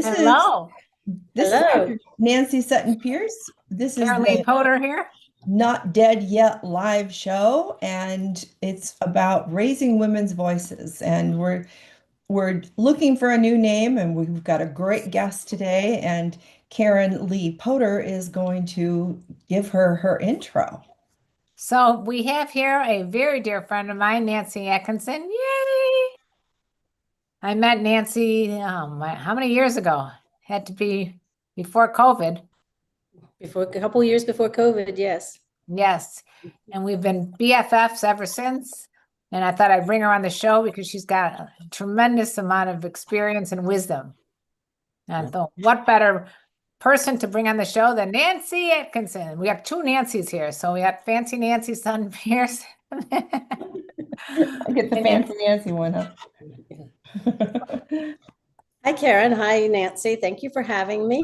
This is Hello, this is Hello. Dr. Nancy Sutton Pierce. This is Karen Lee the Potter here. Not Dead Yet live show, and it's about raising women's voices. And we're looking for a new name, and we've got a great guest today. And Karen Lee Potter is going to give her intro. So we have here a very dear friend of mine, Nancy Atkinson. Yay! I met Nancy, how many years ago? Had to be before COVID. Before a couple years before COVID, yes. Yes. And we've been BFFs ever since. And I thought I'd bring her on the show because she's got a tremendous amount of experience and wisdom. And I thought, what better person to bring on the show than Nancy Atkinson? We have two Nancys here. So we got Fancy Nancy Sutton Pierce. I get the fancy Nancy one, huh? Hi, Karen. Hi, Nancy. Thank you for having me.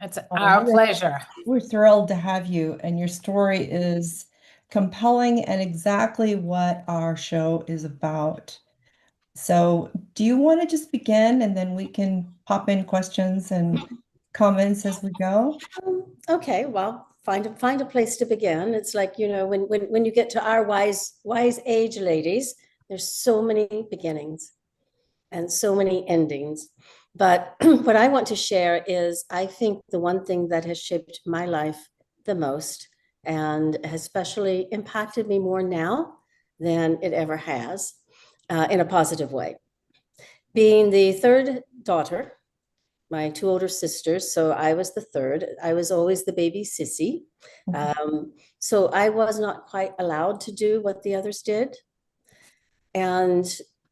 It's our pleasure. We're thrilled to have you, and your story is compelling and exactly what our show is about. So, do you want to just begin and then we can pop in questions and comments as we go? Okay, well, find a place to begin. It's like, when you get to our wise age ladies, there's so many beginnings and so many endings. But what I want to share is, I think the one thing that has shaped my life the most and has especially impacted me more now than it ever has, in a positive way. Being the third daughter, my two older sisters, so I was the third. I was always the baby sissy. So I was not quite allowed to do what the others did. And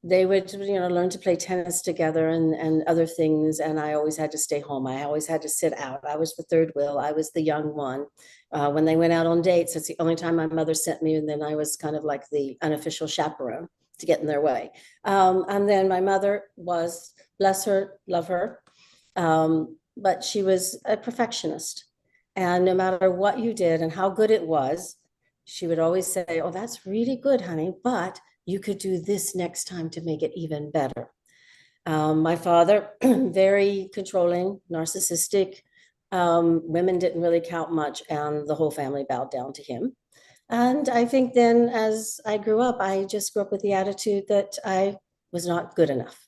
they would, learn to play tennis together and other things. And I always had to stay home. I always had to sit out. I was the third wheel. I was the young one. When they went out on dates, that's the only time my mother sent me. And then I was kind of like the unofficial chaperone to get in their way. And then my mother was, bless her, love her, but she was a perfectionist. And no matter what you did and how good it was, she would always say, oh, that's really good, honey, but you could do this next time to make it even better. My father, very controlling, narcissistic. Women didn't really count much, and the whole family bowed down to him. And I think then as I grew up, I just grew up with the attitude that I was not good enough.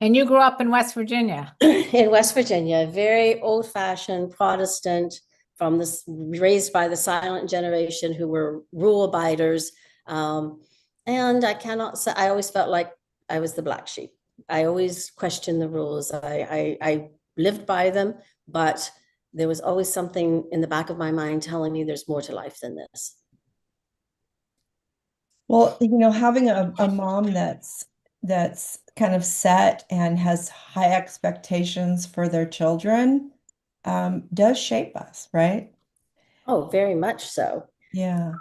And you grew up in West Virginia. In West Virginia, very old-fashioned Protestant, raised by the silent generation who were rule abiders. And I cannot say, I always felt like I was the black sheep. I always questioned the rules. I lived by them, but there was always something in the back of my mind telling me there's more to life than this. Well, having a mom that's kind of set and has high expectations for their children does shape us, right? Oh, very much so. Yeah.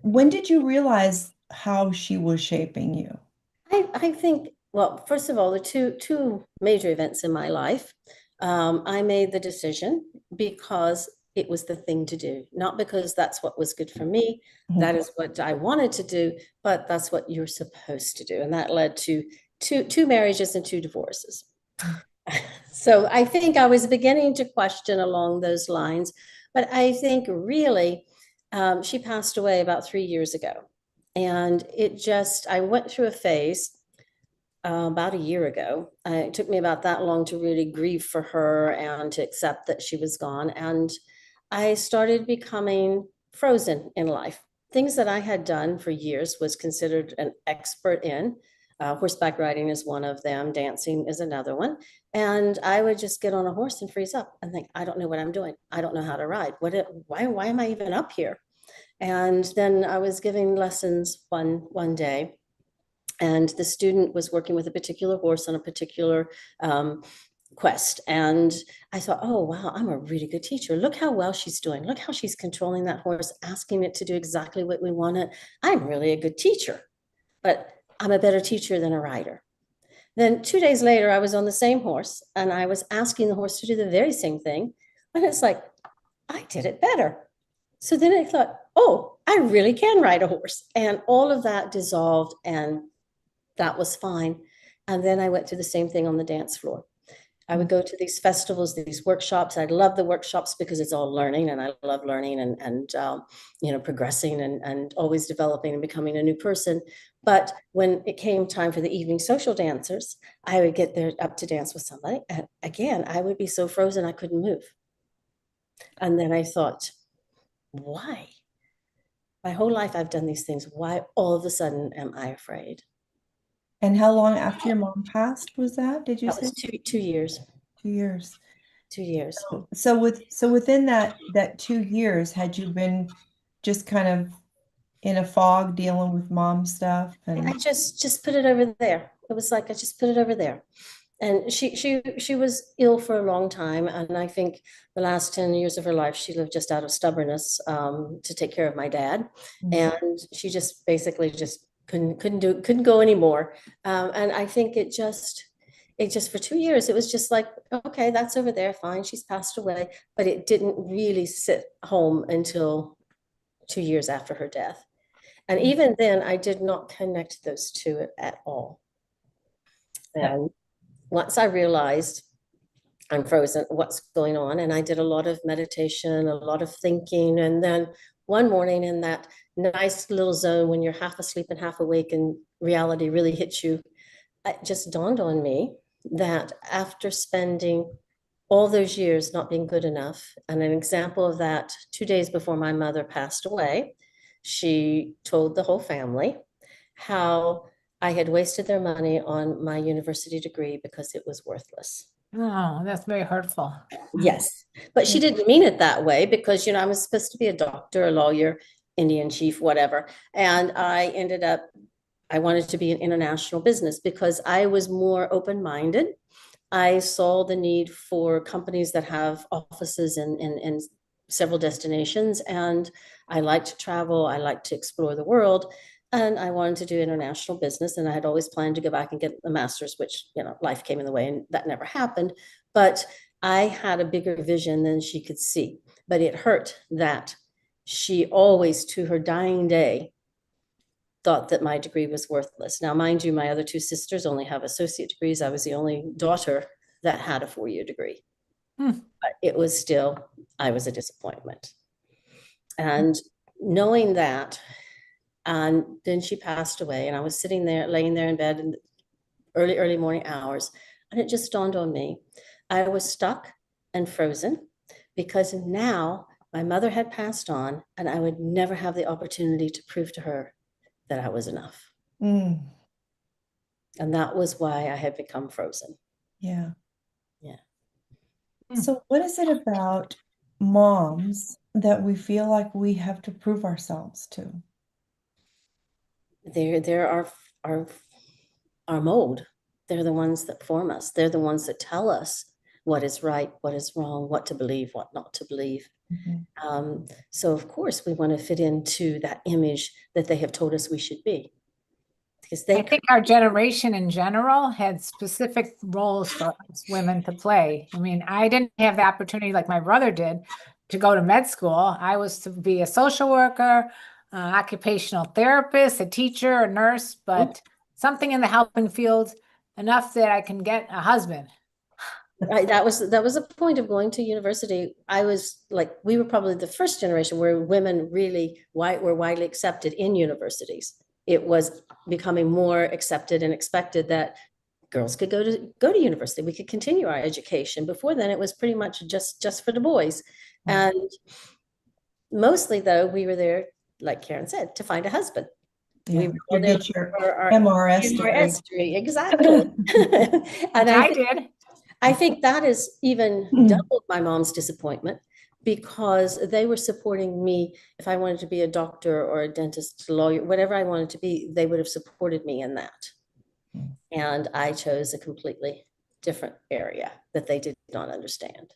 When did you realize how she was shaping you? I think, well, first of all, the two major events in my life, I made the decision because it was the thing to do, not because that's what was good for me. That is what I wanted to do, but that's what you're supposed to do. And that led to two marriages and two divorces. So I think I was beginning to question along those lines, but I think really she passed away about 3 years ago. And I went through a phase about a year ago. It took me about that long to really grieve for her and to accept that she was gone. And I started becoming frozen in life. Things that I had done for years, was considered an expert in. Horseback riding is one of them. Dancing is another one. And I would just get on a horse and freeze up and think, I don't know what I'm doing. I don't know how to ride. Why am I even up here? And then I was giving lessons one day, and the student was working with a particular horse on a particular quest. And I thought, oh, wow, I'm a really good teacher. Look how well she's doing. Look how she's controlling that horse, asking it to do exactly what we want it. I'm really a good teacher, but I'm a better teacher than a rider. Then 2 days later, I was on the same horse and I was asking the horse to do the very same thing. And it's like, I did it better. So then I thought, oh, I really can ride a horse. And all of that dissolved, and that was fine. And then I went through the same thing on the dance floor. I would go to these festivals, these workshops. I love the workshops because it's all learning, and I love learning and progressing and always developing and becoming a new person. But when it came time for the evening social dancers, I would get there up to dance with somebody, and again, I would be so frozen I couldn't move. And then I thought, why? My whole life I've done these things. Why all of a sudden am I afraid? And how long after your mom passed was that, did you That say? was two years. 2 years. 2 years. So within that 2 years, had you been just kind of in a fog dealing with mom stuff I and just put it over there. It was like I just put it over there. And she was ill for a long time, and I think the last 10 years of her life she lived just out of stubbornness, to take care of my dad, Mm. and she just basically just couldn't go anymore. And I think it just for 2 years it was just like, okay, that's over there, fine, she's passed away, but it didn't really sit home until 2 years after her death. And even then, I did not connect those two at all. And once I realized I'm frozen, what's going on, and I did a lot of meditation, a lot of thinking. And then one morning, in that nice little zone when you're half asleep and half awake and reality really hits you, it just dawned on me that after spending all those years not being good enough, and an example of that, 2 days before my mother passed away, she told the whole family how I had wasted their money on my university degree because it was worthless. Oh, that's very hurtful. Yes, but she didn't mean it that way because, I was supposed to be a doctor, a lawyer, Indian chief, whatever. And I wanted to be in international business because I was more open-minded. I saw the need for companies that have offices in several destinations, and I like to travel, I like to explore the world, and I wanted to do international business, and I had always planned to go back and get a master's, which, life came in the way and that never happened. But I had a bigger vision than she could see. But it hurt that she always, to her dying day, thought that my degree was worthless. Now, mind you, my other two sisters only have associate degrees. I was the only daughter that had a 4-year degree. Hmm. But it was still, I was a disappointment. And knowing that, and then she passed away, and I was sitting there, laying there in bed in the early morning hours, and it just dawned on me. I was stuck and frozen because now my mother had passed on, and I would never have the opportunity to prove to her that I was enough. Mm, And that was why I had become frozen. yeah. Yeah. So what is it about moms that we feel like we have to prove ourselves to? They're our mold. They're the ones that form us. They're the ones that tell us what is right, what is wrong, what to believe, what not to believe. Mhm. So of course we want to fit into that image that they have told us we should be. Because I think our generation in general had specific roles for us women to play. I mean, I didn't have the opportunity like my brother did to go to med school. I was to be a social worker, occupational therapist, a teacher, a nurse, but something in the helping field enough that I can get a husband. that was a point of going to university. I was like, we were probably the first generation where women really were widely accepted in universities. It was becoming more accepted and expected that girls could go to university. We could continue our education. Before then, it was pretty much just for the boys. And mostly, though, we were there, like Karen said, to find a husband. We Yeah, were you all there get your for our MRS MRS degree. degree, exactly. And I did. I think that is even Mm. doubled my mom's disappointment because they were supporting me. If I wanted to be a doctor or a dentist, lawyer, whatever I wanted to be, they would have supported me in that. Mm. And I chose a completely different area that they did not understand.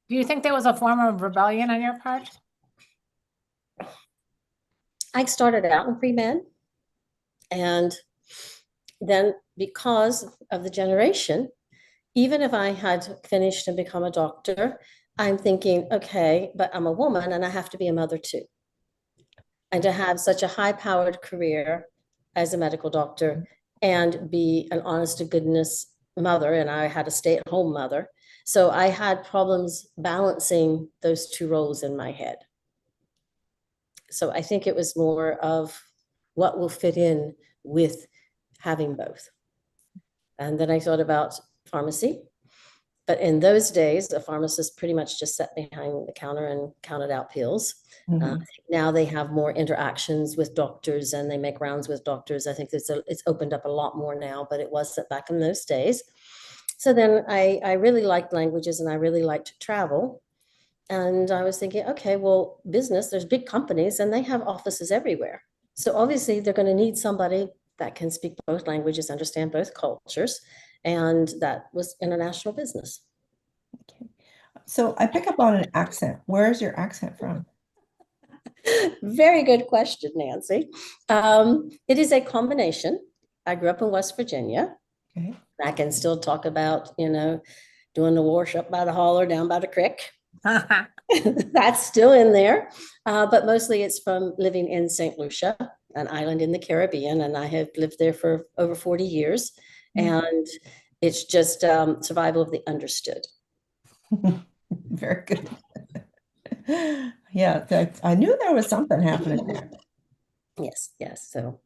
Do you think there was a form of rebellion on your part? I started out in pre-med, and then because of the generation, even if I had finished and become a doctor, I'm thinking, okay, but I'm a woman and I have to be a mother too. And to have such a high-powered career as a medical doctor and be an honest to goodness mother and I had a stay-at-home mother. So I had problems balancing those two roles in my head. So I think it was more of what will fit in with having both. And then I thought about pharmacy. But in those days, a pharmacist pretty much just sat behind the counter and counted out pills. Mhm. Now they have more interactions with doctors and they make rounds with doctors. I think it's opened up a lot more now, but it wasn't back in those days. So then I really liked languages and I really liked to travel. And I was thinking, okay, well, business, there's big companies and they have offices everywhere. So obviously they're going to need somebody that can speak both languages, understand both cultures. And that was international business. Okay. So I pick up on an accent. Where is your accent from? Very good question, Nancy. It is a combination. I grew up in West Virginia. Okay. I can still talk about, doing the wash up by the holler, down by the creek. That's still in there. But mostly it's from living in St. Lucia, an island in the Caribbean. And I have lived there for over 40 years. And it's just survival of the understood. Very good. Yeah, I knew there was something happening there. Yes, yes. So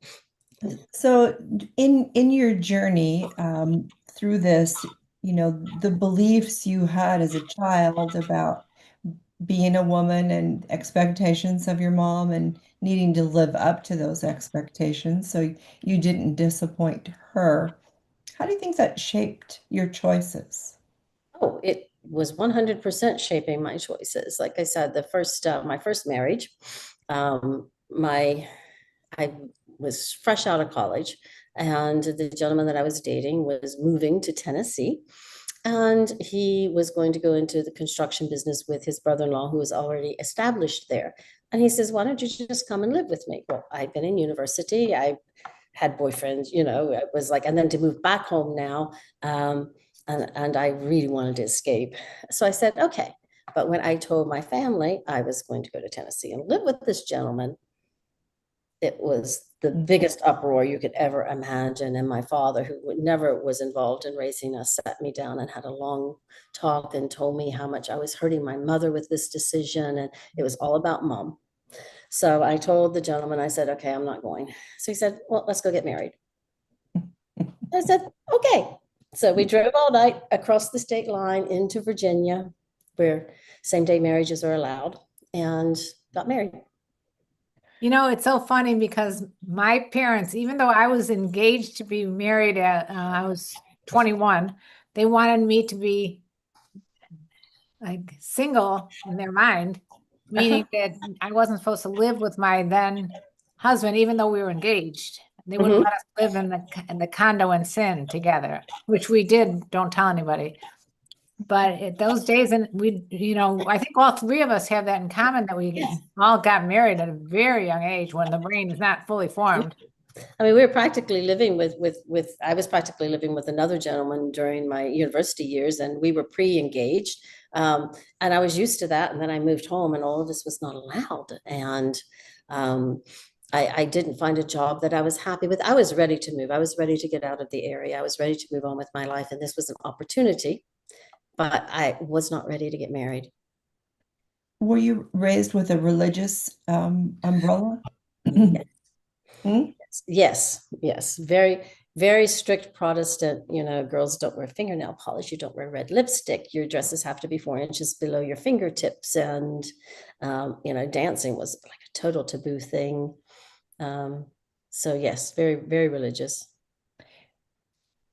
So in your journey through this, the beliefs you had as a child about being a woman and expectations of your mom and needing to live up to those expectations so you didn't disappoint her. How do you think that shaped your choices? oh, it was 100% shaping my choices. Like I said, my first marriage, I was fresh out of college, and the gentleman that I was dating was moving to Tennessee, and he was going to go into the construction business with his brother-in-law, who was already established there. And he says, "Why don't you just come and live with me?" Well, I'd been in university. I had boyfriends, it was like, and then to move back home now, and I really wanted to escape. So I said, okay. But when I told my family I was going to go to Tennessee and live with this gentleman, it was the biggest uproar you could ever imagine. And my father, who never was involved in raising us, sat me down and had a long talk and told me how much I was hurting my mother with this decision. And it was all about mom. So I told the gentleman, I said, okay, I'm not going. So he said, well, let's go get married. I said, okay. So we drove all night across the state line into Virginia, where same day marriages are allowed, and got married. It's so funny because my parents, even though I was engaged to be married at, I was 21, they wanted me to be like single in their mind, meaning that I wasn't supposed to live with my then husband, even though we were engaged. They wouldn't Mhm. let us live in the condo in Sin together, which we did. Don't tell anybody. But those days, and I think all three of us have that in common, that we Yes. all got married at a very young age when the brain is not fully formed. I mean, we were practically living I was practically living with another gentleman during my university years, and we were pre-engaged. And I was used to that. And then I moved home, and all of this was not allowed. And um, I didn't find a job that I was happy with. I was ready to move. I was ready to get out of the area. I was ready to move on with my life. And this was an opportunity, but I was not ready to get married. Were you raised with a religious umbrella? Yes, Hmm? yes, yes. Very, very strict Protestant. Girls don't wear fingernail polish. You don't wear red lipstick. Your dresses have to be 4 inches below your fingertips. And, dancing was like a total taboo thing. Um, so yes, very, very religious.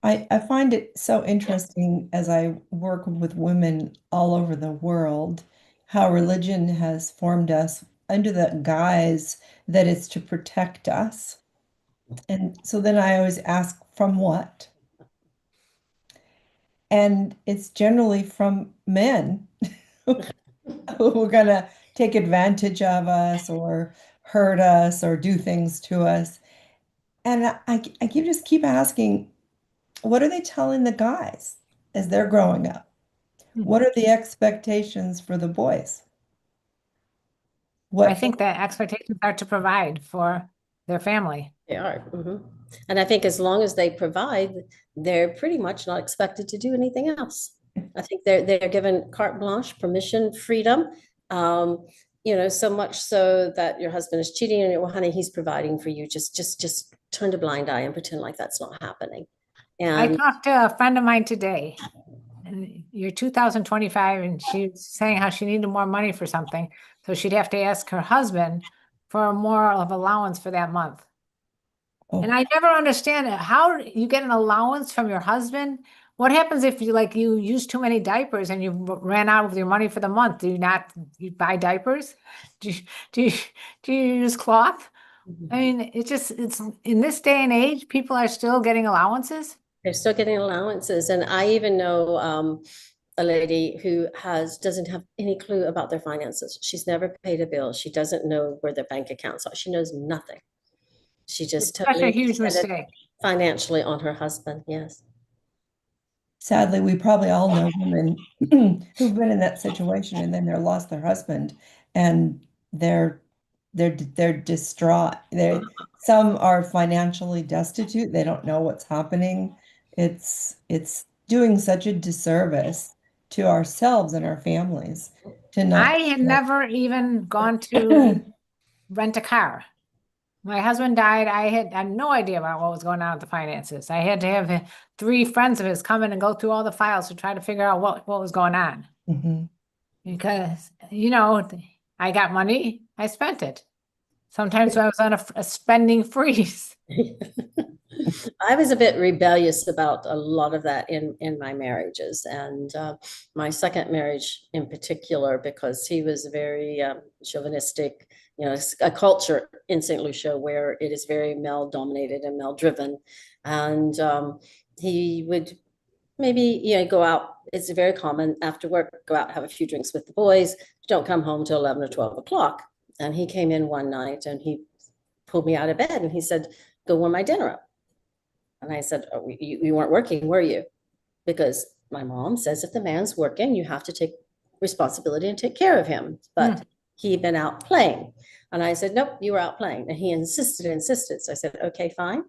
I find it so interesting as I work with women all over the world, how religion has formed us under the guise that it's to protect us. And so then I always ask, from what? And it's generally from men who are going to take advantage of us or hurt us or do things to us. And just keep asking, what are they telling the guys as they're growing up? What are the expectations for the boys? I What, think that expectations are to provide for their family. They are. And I think as long as they provide, they're pretty much not expected to do anything else. I think they're given carte blanche, permission, freedom. Um, so much so that your husband is cheating on you. Well, honey, he's providing for you. Just turn a blind eye and pretend like that's not happening. I And talked to a friend of mine today, and you're 2025, and she's saying how she needed more money for something. So she'd have to ask her husband for more of allowance for that month. And Oh, I never understand it. How you get an allowance from your husband? What happens if you use too many diapers and you ran out of your money for the month? Do you buy diapers? Do you, do you, do you use cloth? I mean, it's in this day and age, people are still getting allowances. they're still getting allowances. And I even know a lady who doesn't have any clue about their finances. She's never paid a bill. She doesn't know where their bank accounts are. She knows nothing. She It's just such a totally huge depended mistake. financially on her husband. Yes. sadly, we probably all know women who've been in that situation and then they lost their husband and they're they're distraught. Some are financially destitute. They don't know what's happening. It's doing such a disservice to ourselves and our families to I not. had never even gone to rent a car. My husband died. I had no idea about what was going on with the finances. I had to have three friends of his come in and go through all the files to try to figure out what was going on. Mhm. Because, I got money, I spent it. Sometimes I was on a spending freeze. I was a bit rebellious about a lot of that in my marriages, and my second marriage in particular, because he was very chauvinistic. It's a culture in St. Lucia where it is very male dominated and male driven, and he would maybe go out. It's very common after work, go out, have a few drinks with the boys. Don't come home till 11 or 12 o'clock. And he came in one night and he pulled me out of bed and he said, "Go warm my dinner up." And I said, "Oh, you weren't working, were you?" Because my mom says if the man's working, you have to take responsibility and take care of him. Hmm. But he'd been out playing. And I said, "Nope, you were out playing." And he insisted. So I said, "Okay, fine."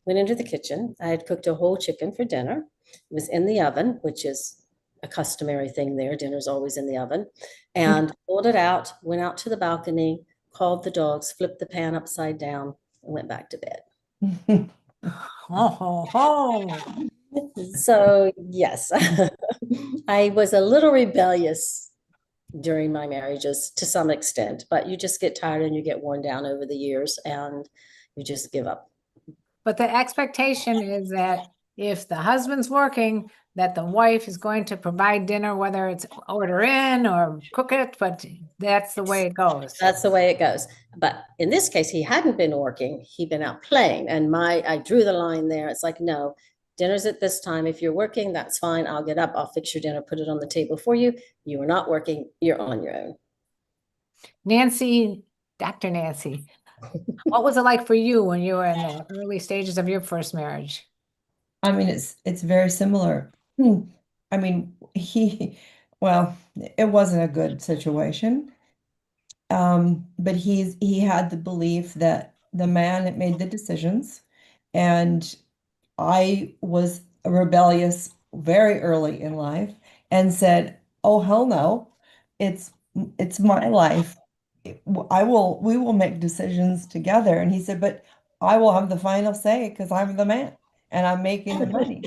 Went into the kitchen. I had cooked a whole chicken for dinner. It was in the oven, which is a customary thing there. Dinner's always in the oven. And pulled it out, went out to the balcony, called the dogs, flipped the pan upside down, and went back to bed. Oh, ho, ho. So, yes, I was a little rebellious during my marriages to some extent, but you just get tired and you get worn down over the years and you just give up. But the expectation is that if the husband's working, that the wife is going to provide dinner, whether it's order in or cook it, but that's the way it goes. That's the way it goes. But in this case, he hadn't been working, he'd been out playing. And I drew the line there. It's like, no, dinner's at this time. If you're working, that's fine. I'll get up, I'll fix your dinner, put it on the table for you. You are not working, you're on your own. Nancy, Dr. Nancy, what was it like for you when you were in the early stages of your first marriage? I mean, it's very similar. I mean, well, it wasn't a good situation. But he had the belief that the man that made the decisions, and I was rebellious very early in life and said, "Oh hell no, it's it's my life. We will make decisions together." And he said, "But I will have the final say because I'm the man and I'm making the money."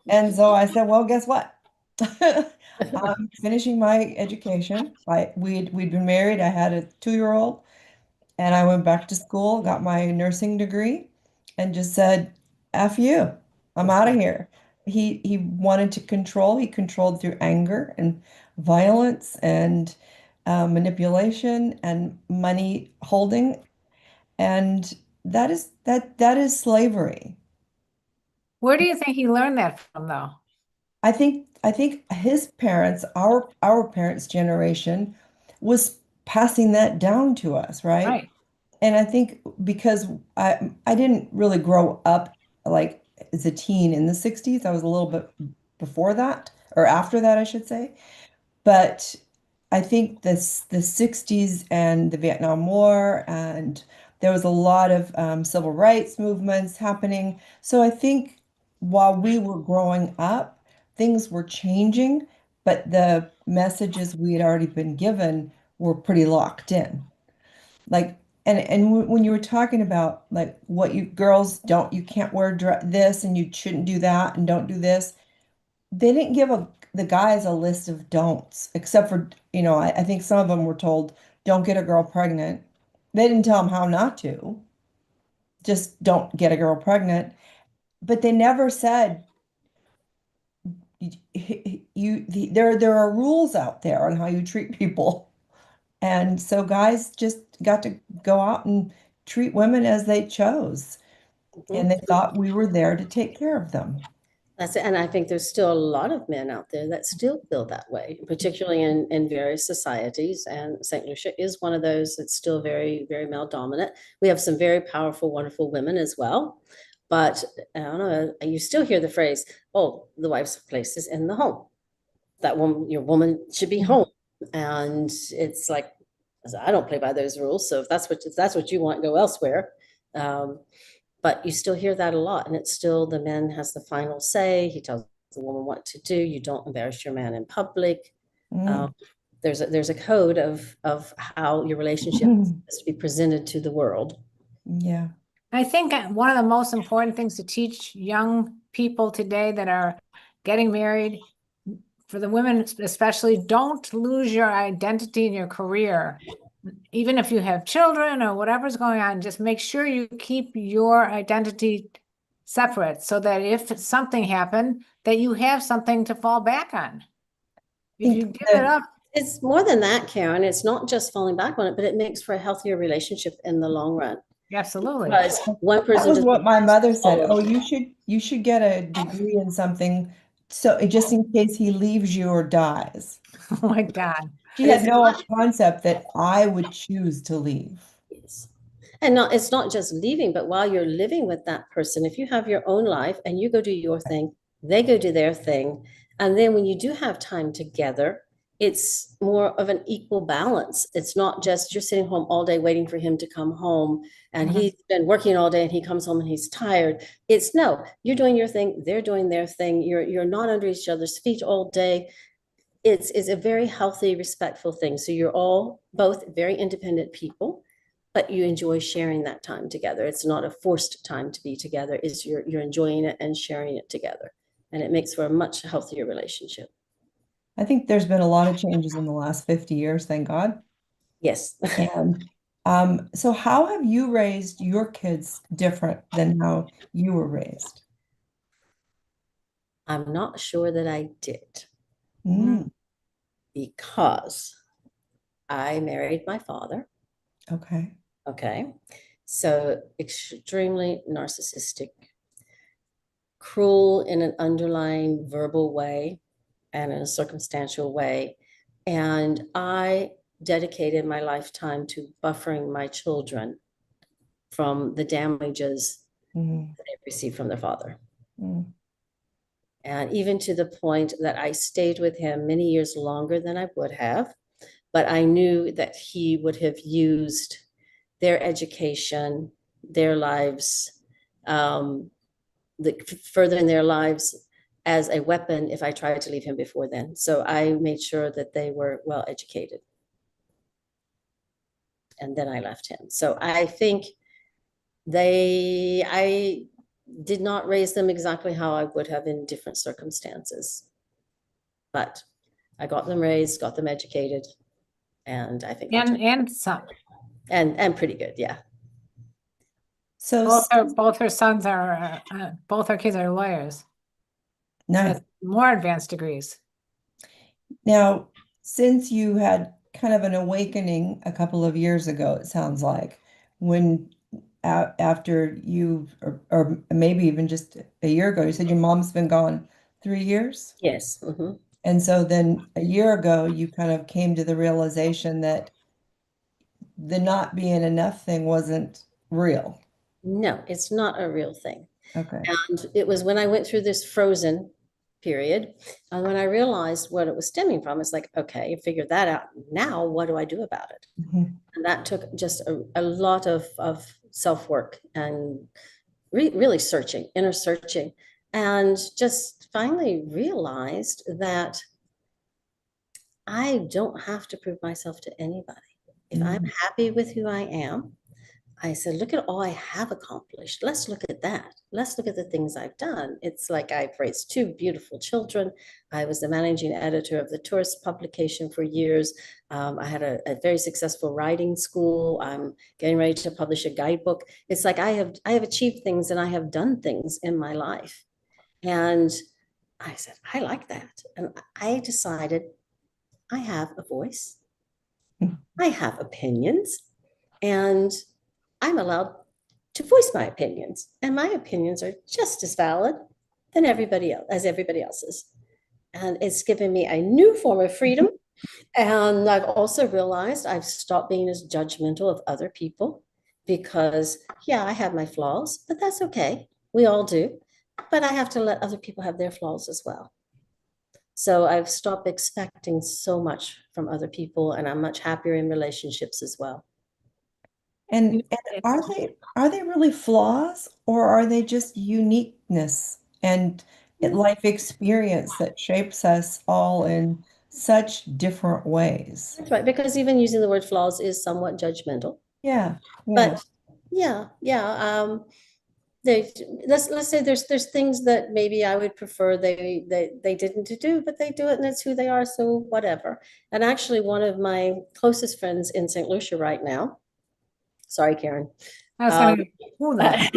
And so I said, "Well, guess what? I'm finishing my education. We'd been married. I had a 2-year-old, and I went back to school, got my nursing degree, and just said, F you. I'm out of here." He wanted to control. He controlled through anger and violence and manipulation and money holding. And that is slavery. Where do you think he learned that from, though? I think his parents, our parents' generation, was passing that down to us, right? Right. And I think because I didn't really grow up like as a teen in the 60s. I was a little bit before that or after that, I should say. But I think the 60s and the Vietnam War and There was a lot of civil rights movements happening. So I think while we were growing up, things were changing, but the messages we had already been given were pretty locked in. Like, when you were talking about like what you girls don't, you can't wear this and you shouldn't do that and don't do this. They didn't give the guys a list of don'ts, except for, I think some of them were told, don't get a girl pregnant. They didn't tell them how not to, just don't get a girl pregnant. But they never said, there are rules out there on how you treat people. And so guys just got to go out and treat women as they chose. And Mhm. they thought we were there to take care of them. That's it. And I think there's still a lot of men out there that still feel that way, particularly in various societies. And St. Lucia is one of those that's still very, very male dominant. We have some very powerful, wonderful women as well. But I don't know, you still hear the phrase, oh, the wife's place is in the home. That woman, your woman should be home. And it's like, I don't play by those rules. So if that's what you want, go elsewhere. Um, but you still hear that a lot, and it's still the man has the final say. He tells the woman what to do. You don't embarrass your man in public. Mm. Um, there's a code of how your relationship is to be presented to the world. Yeah. I think one of the most important things to teach young people today that are getting married, for the women especially, don't lose your identity in your career. Even if you have children or whatever's going on, just make sure you keep your identity separate so that if something happened, that you have something to fall back on. If you think give it that up, It's more than that, Karen. It's not just falling back on it, but it makes for a healthier relationship in the long run. absolutely. Because one that person was doesn't what my mother said. follow. Oh, you should get a degree in something, so just in case he leaves you or dies. Oh my God. She And had it's no not, concept that I would choose to leave. yes. And not, it's not just leaving, but while you're living with that person, if you have your own life and you go do your thing, they go do their thing. And then when you do have time together, it's more of an equal balance. It's not just you're sitting home all day waiting for him to come home and Mhm. he's been working all day and he comes home and he's tired. It's no, you're doing your thing, they're doing their thing. You're not under each other's feet all day. It's a very healthy, respectful thing. So you're all both very independent people, but you enjoy sharing that time together. It's not a forced time to be together. It's you're enjoying it and sharing it together. And it makes for a much healthier relationship. I think there's been a lot of changes in the last 50 years, thank God. Yes. And so how have you raised your kids different than how you were raised? I'm not sure that I did Mm, because I married my father. okay. Okay. So extremely narcissistic, cruel in an underlying verbal way and in a circumstantial way. And I dedicated my lifetime to buffering my children from the damages Mm, that they received from their father. mm, And even to the point that I stayed with him many years longer than I would have, but I knew that he would have used their education, their lives, um, further in their lives as a weapon if I tried to leave him before then. So I made sure that they were well educated. And then I left him. So I think I did not raise them exactly how I would have in different circumstances, but I got them raised, got them educated, and I think they turned And some. and pretty good, yeah. So Both her sons are both her kids are lawyers nice. with more advanced degrees. Now, since you had kind of an awakening a couple of years ago, it sounds like, when after you, or maybe even just a year ago, you said your mom's been gone 3 years. Yes. Mhm. And so then a year ago, you kind of came to the realization that the not being enough thing wasn't real. No, it's not a real thing. Okay. And it was when I went through this frozen period. And when I realized what it was stemming from, it's like, okay, I figured that out. Now, what do I do about it? Mhm. And that took just a lot of self work and really searching, inner searching, and just finally realized that I don't have to prove myself to anybody. If I'm Mhm. happy with who I am, I said, look at all I have accomplished. Let's look at that. Let's look at the things I've done. It's like I've raised two beautiful children. I was the managing editor of the tourist publication for years. I had a very successful writing school. I'm getting ready to publish a guidebook. It's like I have achieved things and I have done things in my life. And I said, I like that. And I decided I have a voice. I have opinions. And I'm allowed to voice my opinions, and my opinions are just as valid than everybody else as everybody else's. And it's given me a new form of freedom. And I've also realized I've stopped being as judgmental of other people because, yeah, I have my flaws, but that's okay. We all do. But I have to let other people have their flaws as well. So I've stopped expecting so much from other people, and I'm much happier in relationships as well. And are they really flaws or are they just uniqueness and life experience that shapes us all in such different ways? That's right, because even using the word flaws is somewhat judgmental. Yeah, yeah. But yeah, yeah. They let's say there's things that maybe I would prefer they didn't to do, but they do it and it's who they are, so whatever. And actually, one of my closest friends in St. Lucia right now, sorry, Karen. I was Um, gonna, who the heck?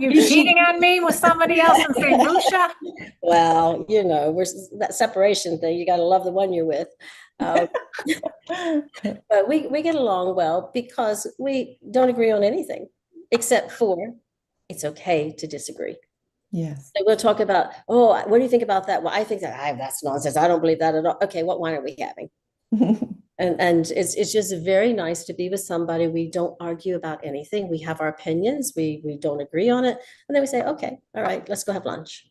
You You should. cheating on me with somebody else in St. Lucia? well, we're that separation thing. You got to love the one you're with. Um, but we get along well because we don't agree on anything, except for it's okay to disagree. Yes. So we'll talk about, oh, what do you think about that? Well, I think that's nonsense. I don't believe that at all. Okay, what wine are we having? And it's just very nice to be with somebody. We don't argue about anything. We have our opinions. We don't agree on it, and then we say, okay, all right, let's go have lunch.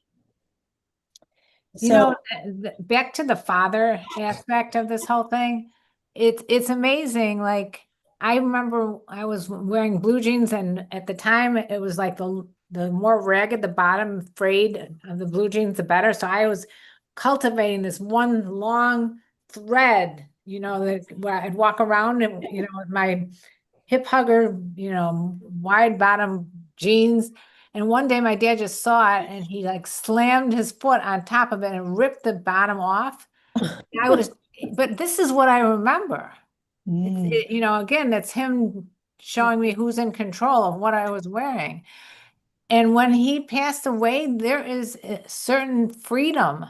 You So know, back to the father aspect of this whole thing, it's amazing. Like I remember I was wearing blue jeans, and at the time it was like the more ragged the bottom frayed of the blue jeans, the better. So I was cultivating this one long thread, that where I'd walk around and with my hip hugger, wide bottom jeans. And one day my dad just saw it and he like slammed his foot on top of it and ripped the bottom off. I was, but this is what I remember. Mm, Again, that's him showing me who's in control of what I was wearing. And when he passed away, there is a certain freedom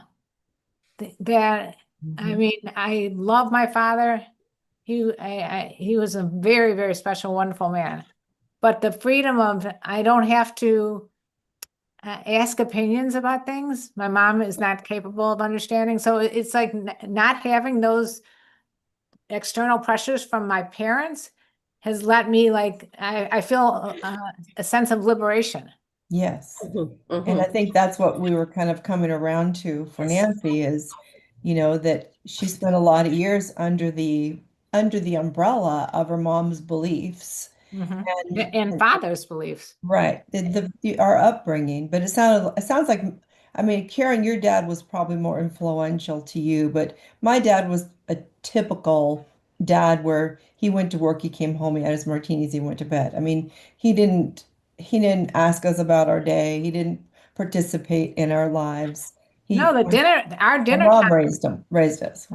that, I mhm. mean, I love my father. He was a very, very special, wonderful man. But the freedom of I don't have to ask opinions about things. My mom is not capable of understanding. So it's like not having those external pressures from my parents has let me like I feel a sense of liberation. Yes. mhm, And I mhm. think that's what we were kind of coming around to for Yes. Nancy is, that she spent a lot of years under the umbrella of her mom's beliefs. Mhm. And, And father's beliefs. right, our upbringing, but it sounds like, I mean, Karen, your dad was probably more influential to you, but my dad was a typical dad where he went to work, he came home, he had his martinis, he went to bed. I mean, he didn't he didn't ask us about our day. He didn't participate in our lives. No, He our My dinner mom raised us.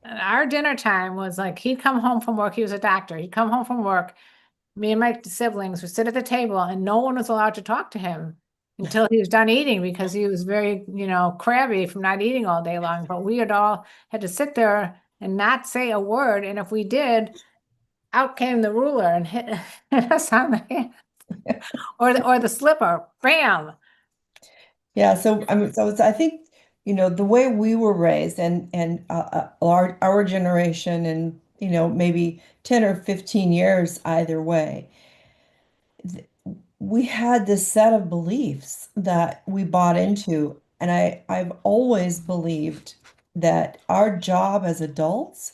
our dinner time was like he'd come home from work. He was a doctor. He'd come home from work. Me and my siblings would sit at the table, and no one was allowed to talk to him until he was done eating because he was very, crabby from not eating all day long. But we had all had to sit there and not say a word. And if we did, out came the ruler and hit, hit us on the hand or the slipper. Bam. Yeah, so I mean, I think, the way we were raised and our generation and, maybe 10 or 15 years either way, th- we had this set of beliefs that we bought into And I've always believed that our job as adults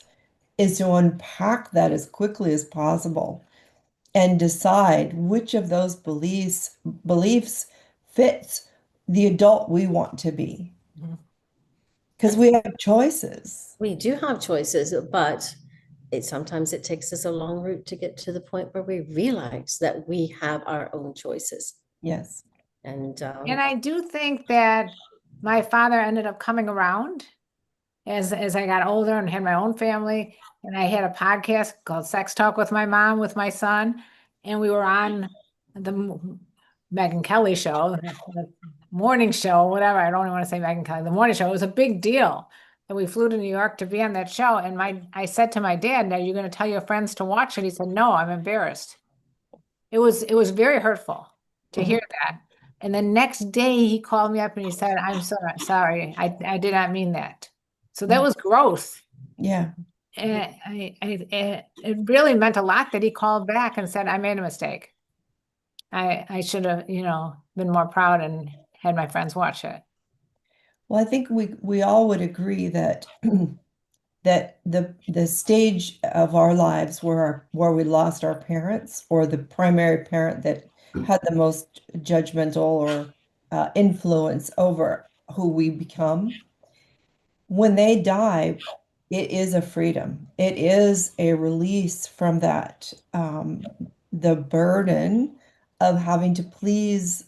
is to unpack that as quickly as possible and decide which of those beliefs fits the adult we want to be. Mhm. Because we have choices. We do have choices, but sometimes it takes us a long route to get to the point where we realize that we have our own choices. Yes. And And I do think that my father ended up coming around as I got older and had my own family. And I had a podcast called Sex Talk with my mom, with my son. And we were on the Megyn Kelly show, the morning show, whatever. I don't even want to say Megyn Kelly, the morning show. It was a big deal. And we flew to New York to be on that show. And I said to my dad, "Are you going to tell your friends to watch it?" He said, "No, I'm embarrassed." It was very hurtful to hear that. And the next day he called me up and he said, "I'm sorry. I did not mean that." So that was growth. Yeah. And it really meant a lot that he called back and said, "I made a mistake. I should have, been more proud and had my friends watch it." Well, I think we all would agree that that the stage of our lives where we lost our parents or the primary parent that had the most judgmental or influence over who we become, when they die, it is a freedom. It is a release from that the burden of having to please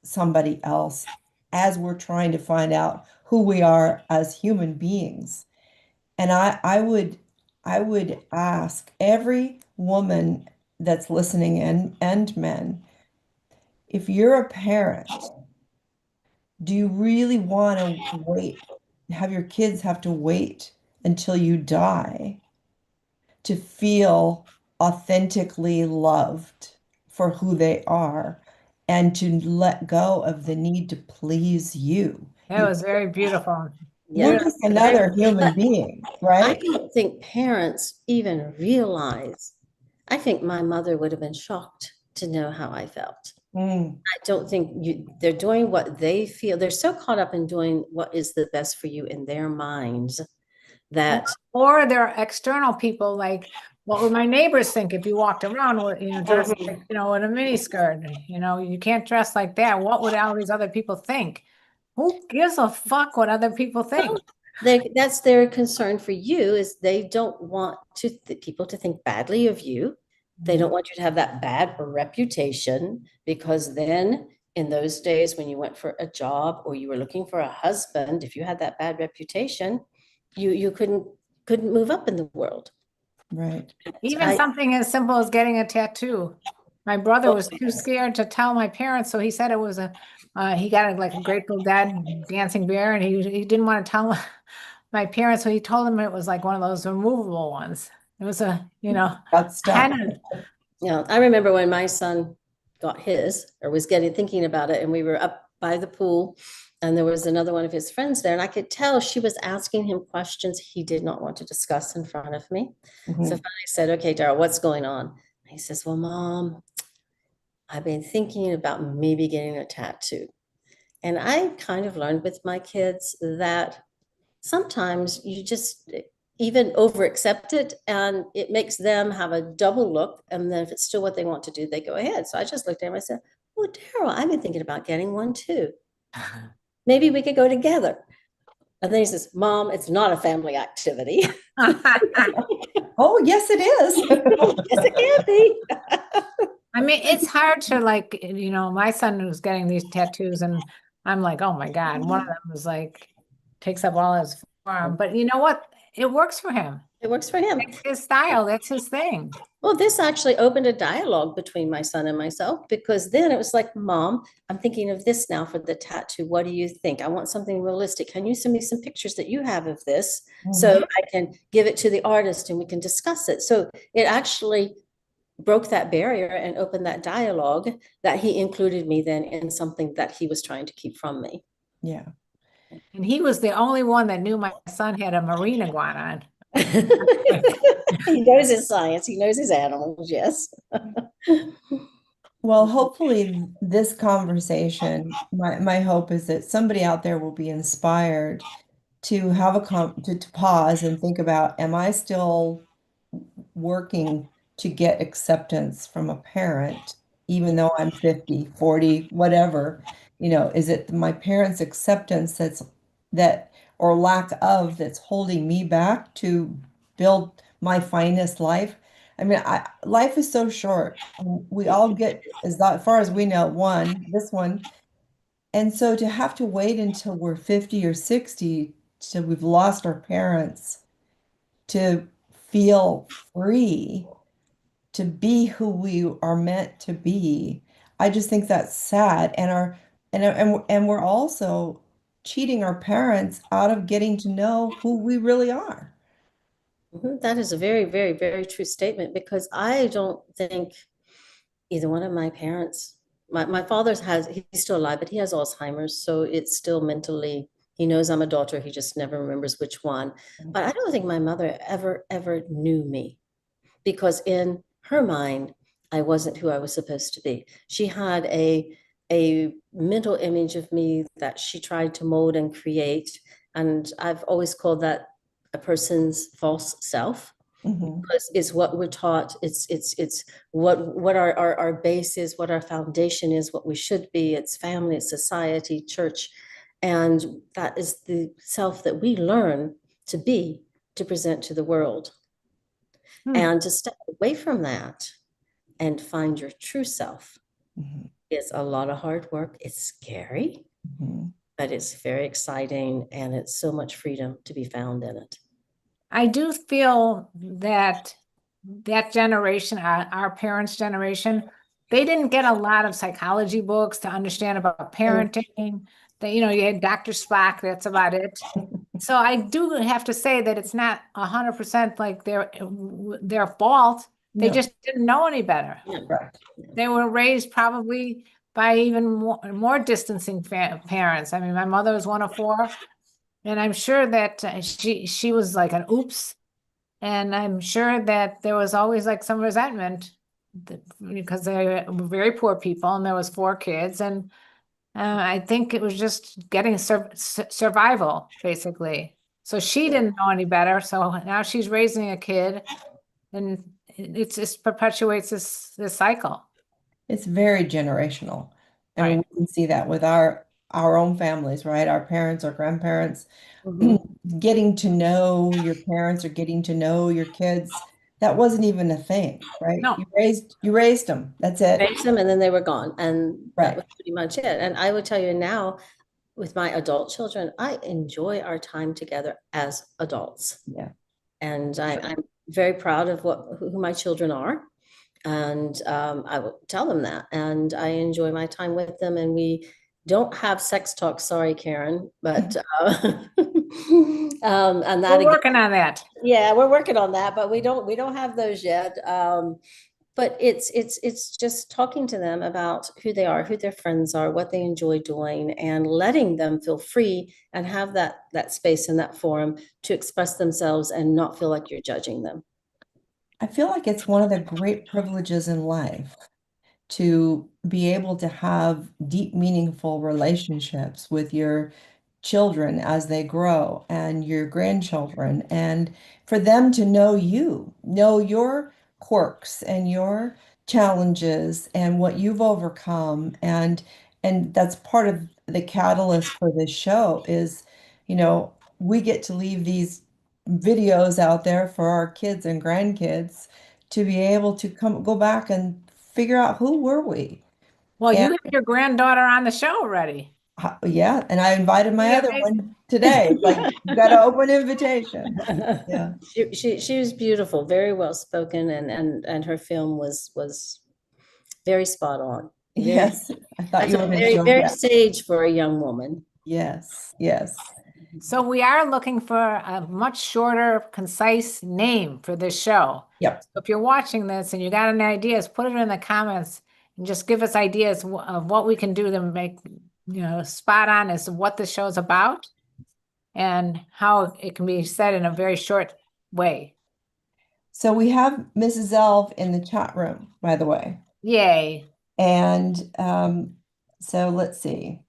somebody else as we're trying to find out who we are as human beings. And I would ask every woman that's listening and men, if you're a parent, do you really want to wait, have your kids have to wait until you die to feel authentically loved for who they are and to let go of the need to please you? That was very beautiful. You're yeah, just another human but being, I right? don't think parents even realize. I think my mother would have been shocked to know how I felt. Mm, I don't think they're doing what they feel. They're so caught up in doing what is the best for you in their minds that Or there are external people, like, what would my neighbors think if you walked around with, dressed like, in a mini skirt? You can't dress like that. What would all these other people think? Who gives a fuck what other people think? that's their concern for you is they don't want people to think badly of you. They don't want you to have that bad reputation because then in those days when you went for a job or you were looking for a husband, if you had that bad reputation, you couldn't move up in the world. right. Even I something as simple as getting a tattoo. My brother was too scared to tell my parents, so he said it was he got like a Grateful Dead dancing bear, and he didn't want to tell my parents, so he told them it was like one of those removable ones. It was Got stuck. henna. I remember when my son got his or was thinking about it, and we were up by the pool, and there was another one of his friends there, and I could tell she was asking him questions he did not want to discuss in front of me. So Mhm. finally I said, "Okay, Daryl, what's going on?" And he says, "Well, Mom, I've been thinking about maybe getting a tattoo." And I kind of learned with my kids that sometimes you just even over accept it and it makes them have a double look. And then if it's still what they want to do, they go ahead. So I just looked at him. I said, "Well, Daryl, I've been thinking about getting one too. Maybe we could go together." And then he says, "Mom, it's not a family activity." Oh, yes, it is. Yes, it can be. I mean, it's hard to, like, my son was getting these tattoos, and I'm like, oh my God. One of them was like, takes up all his forearm. But you know what? It works for him. It works for him. It's his style. That's his thing. Well, this actually opened a dialogue between my son and myself because then it was like, "Mom, I'm thinking of this now for the tattoo. What do you think? I want something realistic. Can you send me some pictures that you have of this so I can give it to the artist and we can discuss it?" So it actually broke that barrier and opened that dialogue that he included me then in something that he was trying to keep from me. Yeah. And he was the only one that knew my son had a marine iguana on. He knows his science, he knows his animals, yes. Well, hopefully this conversation, my hope is that somebody out there will be inspired to have to pause and think about, am I still working to get acceptance from a parent, even though I'm 50, 40, whatever? Is it my parents' acceptance that or lack of that's holding me back to build my finest life? I mean, life is so short. We all get, as far as we know, this one. And so to have to wait until we're 50 or 60 till we've lost our parents to feel free to be who we are meant to be. I just think that's sad. And we're also cheating our parents out of getting to know who we really are. Mhm. That is a very, very, very true statement because I don't think either one of my parents, my father's he's still alive, but he has Alzheimer's. So it's still mentally, he knows I'm a daughter. He just never remembers which one. But I don't think my mother ever knew me because in her mind, I wasn't who I was supposed to be. She had a mental image of me that she tried to mold and create. And I've always called that a person's false self Mhm. because it's what we're taught. It's what our base is, what our foundation is, what we should be. It's family, it's society, church. And that is the self that we learn to be, to present to the world. Hmm. And to step away from that and find your true self Mhm. is a lot of hard work. It's scary, Mhm. but it's very exciting and it's so much freedom to be found in it. I do feel that that generation, our parents' generation, they didn't get a lot of psychology books to understand about Mm. parenting. That, you had Dr. Spock, that's about it. So I do have to say that it's not 100% like their fault. They No, just didn't know any better. Yeah. right. They were raised probably by even more distancing parents. I mean, my mother was one of four, and I'm sure that she was like an oops, and I'm sure that there was always like some resentment because they were very poor people, and there was four kids, and I think it was just getting survival basically. So she Yeah. didn't know any better. So now she's raising a kid, and it just perpetuates this cycle. It's very generational. I mean, Right. we can see that with our own families, right? Our parents, our grandparents, Mhm. getting to know your parents or getting to know your kids. That wasn't even a thing, right? No. You raised them. That's it. Raised them and then they were gone. And that Right. was pretty much it. And I would tell you now, with my adult children, I enjoy our time together as adults. Yeah. And I'm very proud of who my children are. And I will tell them that. And I enjoy my time with them. And we don't have sex talk. Sorry, Karen. But and that We're again, working on that. yeah, we're working on that, but we don't have those yet. But it's just talking to them about who they are, who their friends are, what they enjoy doing, and letting them feel free and have that space and that forum to express themselves and not feel like you're judging them. I feel like it's one of the great privileges in life to be able to have deep, meaningful relationships with your children as they grow and your grandchildren, and for them to know you, know your quirks and your challenges and what you've overcome. And that's part of the catalyst for this show is, we get to leave these videos out there for our kids and grandkids to be able to go back and figure out who were we. Well, And you have your granddaughter on the show already. yeah, and I invited Isn't my that other amazing? one today. It's like you got an open invitation. Yeah. She was beautiful, very well spoken, and her film was very spot on. Very, Yes. I thought that's you a would very, enjoy very that. sage for a young woman. Yes. Yes. So we are looking for a much shorter, concise name for this show. Yep. So if you're watching this and you got any ideas, put it in the comments and just give us ideas of what we can do to make, spot on as to what the show's about and how it can be said in a very short way. So we have Mrs. Elv in the chat room, by the way. Yay. And so let's see.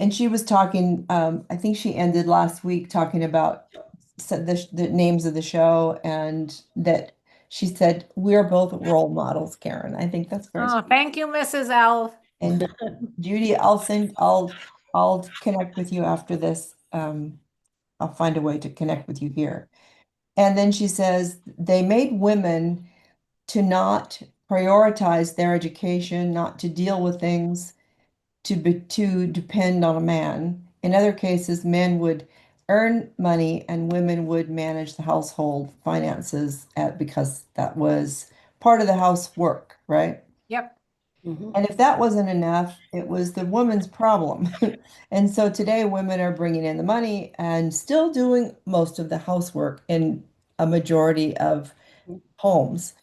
And she was talking, I think she ended last week talking about the names of the show, and that she said, we're both role models, Karen. I think that's very Oh, sweet. thank you, Mrs. L. And Judy, I'll connect with you after this. I'll find a way to connect with you here. And then she says they made women to not prioritize their education, not to deal with things, to depend on a man. In other cases, men would earn money and women would manage the household finances because that was part of the housework, right? Yep. Mhm. And if that wasn't enough, it was the woman's problem. And so today, women are bringing in the money and still doing most of the housework in a majority of homes.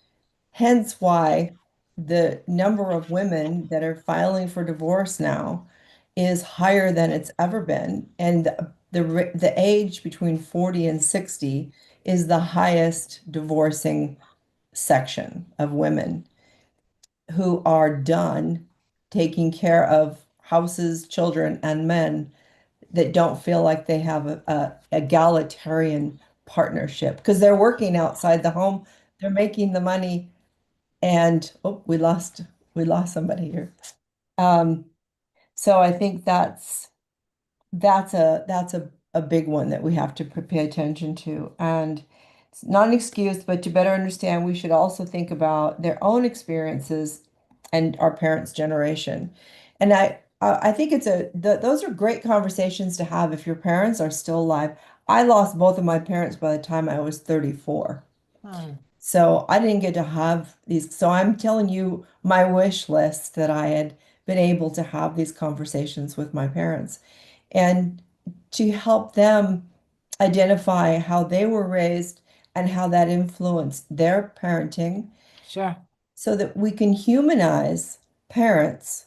Hence why the number of women that are filing for divorce now is higher than it's ever been. And the age between 40 and 60 is the highest divorcing section of women who are done taking care of houses, children, and men that don't feel like they have a egalitarian partnership because they're working outside the home, they're making the money, and oh, we lost somebody here. Um, so I think that's a big one that we have to pay attention to. And it's not an excuse, but to better understand, we should also think about their own experiences and our parents' generation. And I think those are great conversations to have if your parents are still alive. I lost both of my parents by the time I was 34. Hmm. So I didn't get to have these. So I'm telling you my wish list that I had been able to have these conversations with my parents and to help them identify how they were raised and how that influenced their parenting Sure. so that we can humanize parents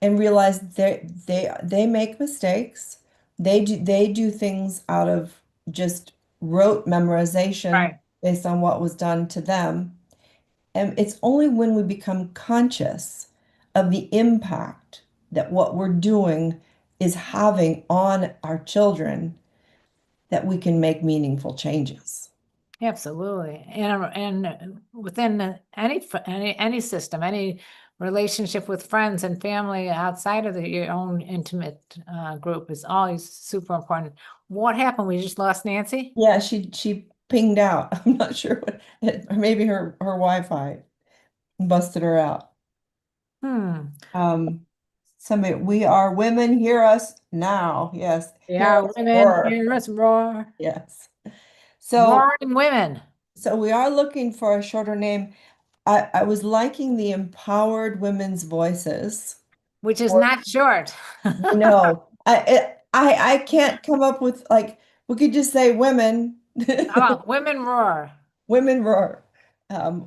and realize they make mistakes. They do things out of just rote memorization Right. based on what was done to them. And it's only when we become conscious of the impact that what we're doing is having on our children that we can make meaningful changes. Absolutely. And within any system, any relationship with friends and family outside of your own intimate group is always super important. What happened? We just lost Nancy? Yeah, she pinged out. I'm not sure or maybe her Wi-Fi busted her out. Hmm. Um, we are women, hear us now. Yes, hear Yeah, us women, roar. hear us roar. Yes. So Roaring women, so we are looking for a shorter name. I was liking the empowered women's voices. which is Or not short. I know. I can't come up with like we could just say women. How about women roar? Women roar.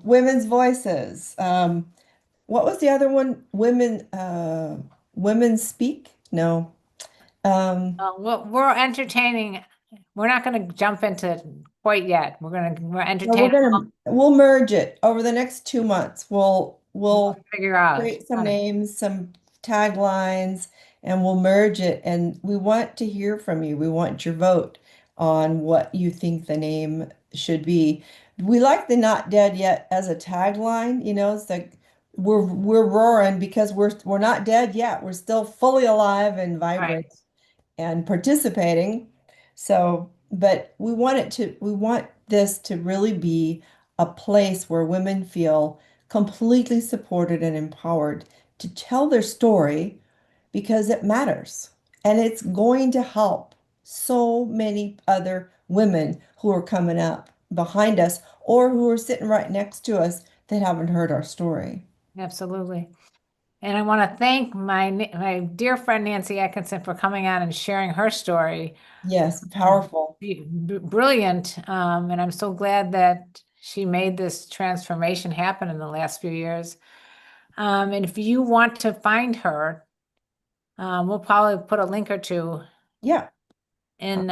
Women's voices. What was the other one? Women speak? No. Um, We're entertaining. We're not going to jump into quite yet. We're no, entertaining. we'll merge it over the next 2 months. We'll We'll figure out. create some names, some taglines, and we'll merge it. And we want to hear from you. We want your vote on what you think the name should be. We like the not dead yet as a tagline, it's like we're roaring because we're not dead yet. We're still fully alive and Right. vibrant and participating. So, but we want this to really be a place where women feel completely supported and empowered to tell their story because it matters. And it's going to help so many other women who are coming up behind us or who are sitting right next to us that haven't heard our story. Absolutely. And I want to thank my dear friend Nancy Atkinson for coming on and sharing her story. Yes, powerful. Brilliant. And I'm so glad that she made this transformation happen in the last few years. And if you want to find her, we'll probably put a link or two Yeah, in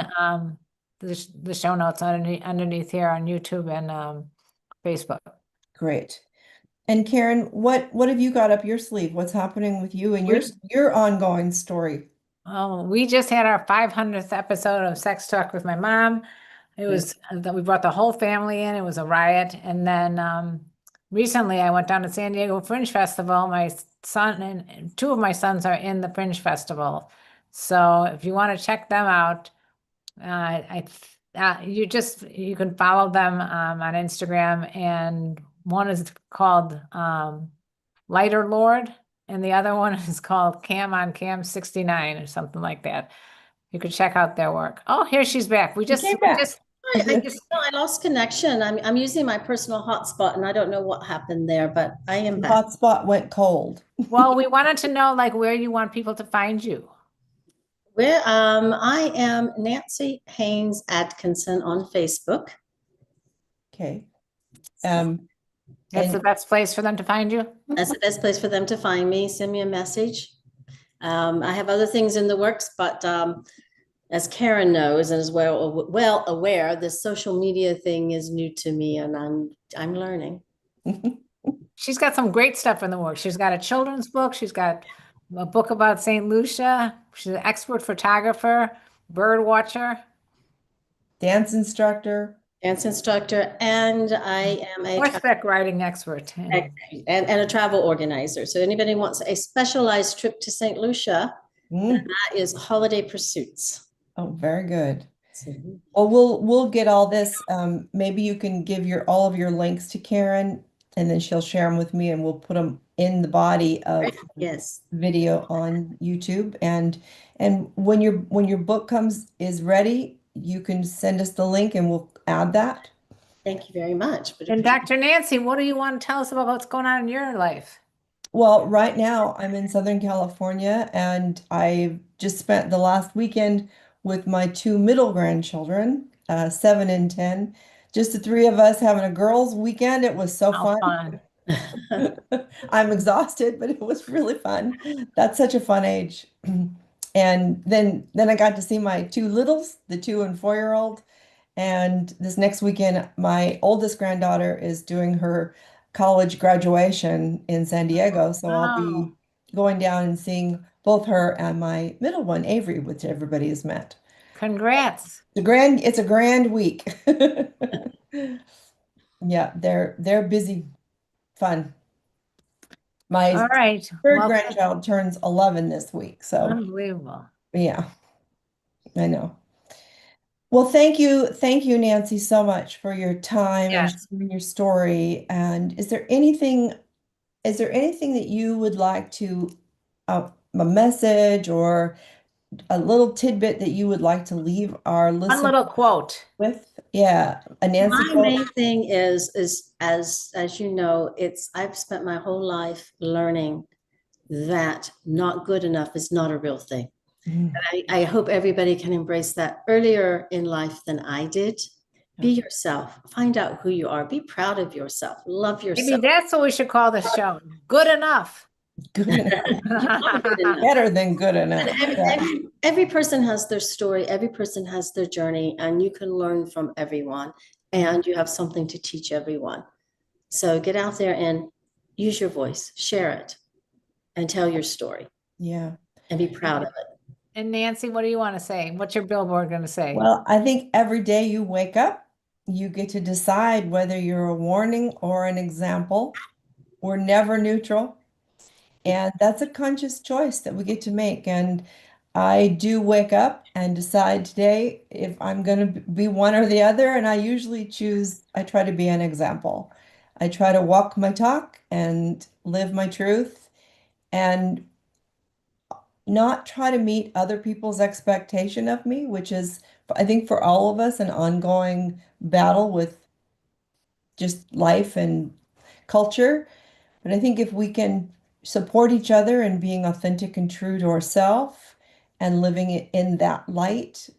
the show notes underneath here on YouTube and Facebook. great. And Karen, what have you got up your sleeve? What's happening with you and your ongoing story? Oh, we just had our 500th episode of Sex Talk with my mom. It was that we brought the whole family in. It was a riot. And then recently I went down to San Diego Fringe Festival. My son and two of my sons are in the Fringe Festival. So if you want to check them out, you can follow them on Instagram, and one is called Lighter Lord, and the other one is called Cam on Cam 69 or something like that. You could check out their work. Oh, here she's back. We You just came we back. just I, we I, just no, I lost connection. I'm using my personal hotspot and I don't know what happened there, but I am back. Hotspot went cold. well, we wanted to know like where you want people to find you. Where I am Nancy Haynes Atkinson on Facebook. Okay. Um, That's and the best place for them to find you. That's the best place for them to find me. Send me a message. I have other things in the works, but as Karen knows and is well aware, this social media thing is new to me, and I'm learning. She's got some great stuff in the works. She's got a children's book. She's got a book about St. Lucia. She's an expert photographer, bird watcher, dance instructor. Dance instructor, and I am a horseback riding expert. and a travel organizer. So anybody wants a specialized trip to St. Lucia, Mm. that is Holiday Pursuits. Oh, very good. So, Well, we'll get all this. Maybe you can give all of your links to Karen, and then she'll share them with me, and we'll put them in the body of yes. video on YouTube. And when your book is ready, you can send us the link, and we'll add that. Thank you very much. And Dr. Nancy, what do you want to tell us about what's going on in your life? Well, right now I'm in Southern California, and I've just spent the last weekend with my two middle grandchildren, 7 and 10. Just the three of us having a girls' weekend. It was so How fun. fun. I'm exhausted, but it was really fun. That's such a fun age. And then I got to see my two littles, the 2 and 4-year-old. And this next weekend, my oldest granddaughter is doing her college graduation in San Diego. So I'll Wow. be going down and seeing both her and my middle one, Avery, which everybody has met. Congrats. It's a grand week. Yeah, they're busy, fun. My All right. third Well, grandchild turns 11 this week. So unbelievable. yeah, I know. Well, thank you, Nancy, so much for your time and Yes. sharing your story. And is there anything that you would like to, a message or a little tidbit that you would like to leave our One listeners little quote. with? Yeah, a Nancy My quote. main thing is as you know, I've spent my whole life learning that not good enough is not a real thing. Mhm. I hope everybody can embrace that earlier in life than I did. Be yourself, find out who you are, be proud of yourself, love Maybe yourself. that's what we should call the show. Good enough. Good enough. Good enough. Better than good enough. Yeah. Every person has their story, every person has their journey, and you can learn from everyone, and you have something to teach everyone. So get out there and use your voice, share it, and tell your story, Yeah. and be proud of it. And Nancy, what do you want to say? What's your billboard going to say? Well, I think every day you wake up, you get to decide whether you're a warning or an example. We're never neutral. And that's a conscious choice that we get to make. And I do wake up and decide today if I'm going to be one or the other. And I usually I try to be an example. I try to walk my talk and live my truth and not try to meet other people's expectation of me, which is, I think, for all of us, an ongoing battle with just life and culture. But I think if we can support each other and being authentic and true to ourselves and living it in that light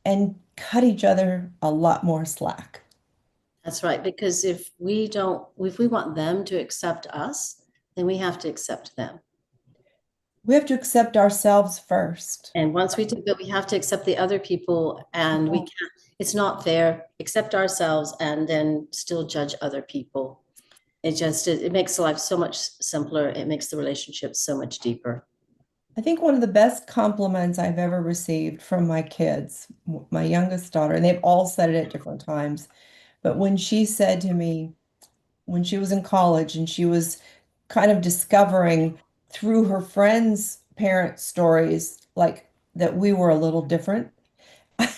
and cut each other a lot more slack. That's right, because if we want them to accept us, then we have to accept them. We have to accept ourselves first. And once we do, but we have to accept the other people, and we can't, it's not fair, accept ourselves and then still judge other people. it makes life so much simpler. It makes the relationship so much deeper. I think one of the best compliments I've ever received from my kids, my youngest daughter, and they've all said it at different times, but when she said to me, when she was in college and she was kind of discovering through her friends' parent stories, like that we were a little different.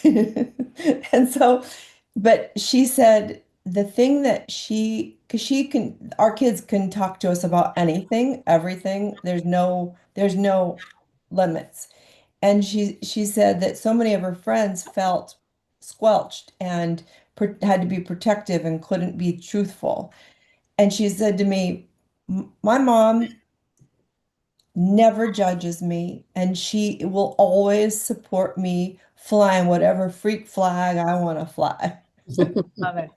And so, but she said the thing that because our kids can talk to us about anything, everything. There's no limits. And she said that so many of her friends felt squelched and had to be protective and couldn't be truthful. And she said to me, My mom never judges me, and she will always support me flying whatever freak flag I want to fly." Love it.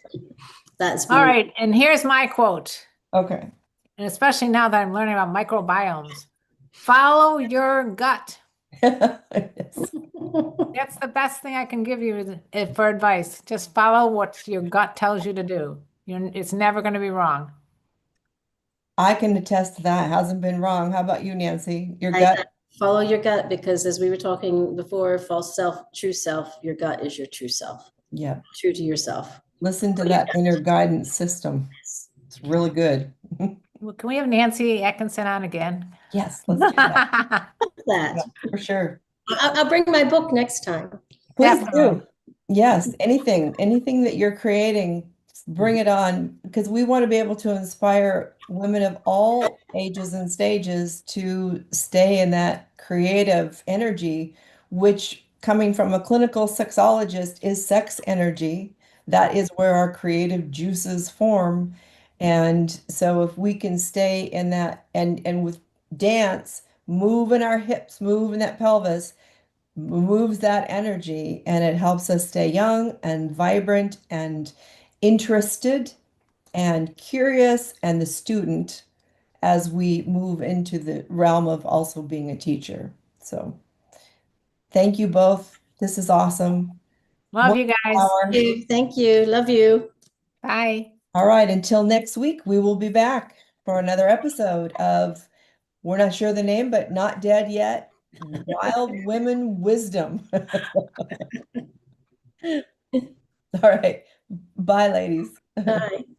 That's All beautiful. right, and here's my quote, Okay. and especially now that I'm learning about microbiomes. Follow your gut. Yes. That's the best thing I can give you for advice. Just follow what your gut tells you to do. It's never going to be wrong. I can attest to that. It hasn't been wrong. How about you, Nancy? Your I gut? follow your gut, because as we were talking before, false self, true self, your gut is your true self, Yeah. true to yourself. Listen to that inner guidance system. It's really good. Well, can we have Nancy Atkinson on again? Yes, let's do that. That. Yeah, for sure. I'll bring my book next time. Please Definitely. do. Yes, anything that you're creating, bring it on, because we want to be able to inspire women of all ages and stages to stay in that creative energy, which coming from a clinical sexologist is sex energy. That is where our creative juices form. And so if we can stay in that and with dance, moving our hips, moving that pelvis, moves that energy and it helps us stay young and vibrant and interested and curious and the student as we move into the realm of also being a teacher. So thank you both. This is awesome. Love One you guys. hour. Thank you. Love you. Bye. All right, until next week, we will be back for another episode of, we're not sure the name, but Not Dead Yet, Wild Women Wisdom. All right. Bye, ladies. Bye.